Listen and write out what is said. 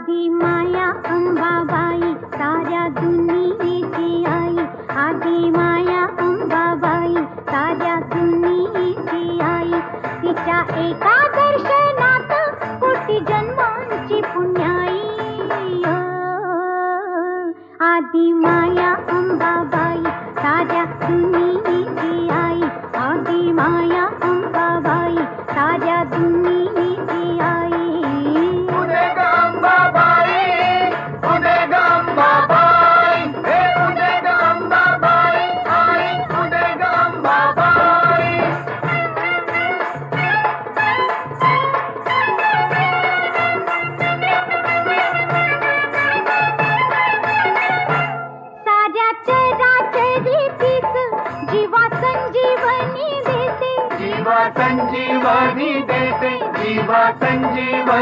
आदि माया अंबाबाई साऱ्या दुनियेची आई, आदि माया अंबाबाई साऱ्या दुनियेची आई. तिच्या एका दर्शनात कोटी जन्मांची पुण्याई. आदि माया अंबाबाई साऱ्या दुनियेची आई, आदि माया अंबाबाई साऱ्या दुनियेची आई. उदे ग अंबाबाई, उदे ग अंबाबाई, हे उदे ग अंबाबाई, आई उदे ग अंबाबाई. साऱ्या चराचरीतीच जीवा संजीवनी देते, जीवा संजीवनी देते, जीवा संजीवनी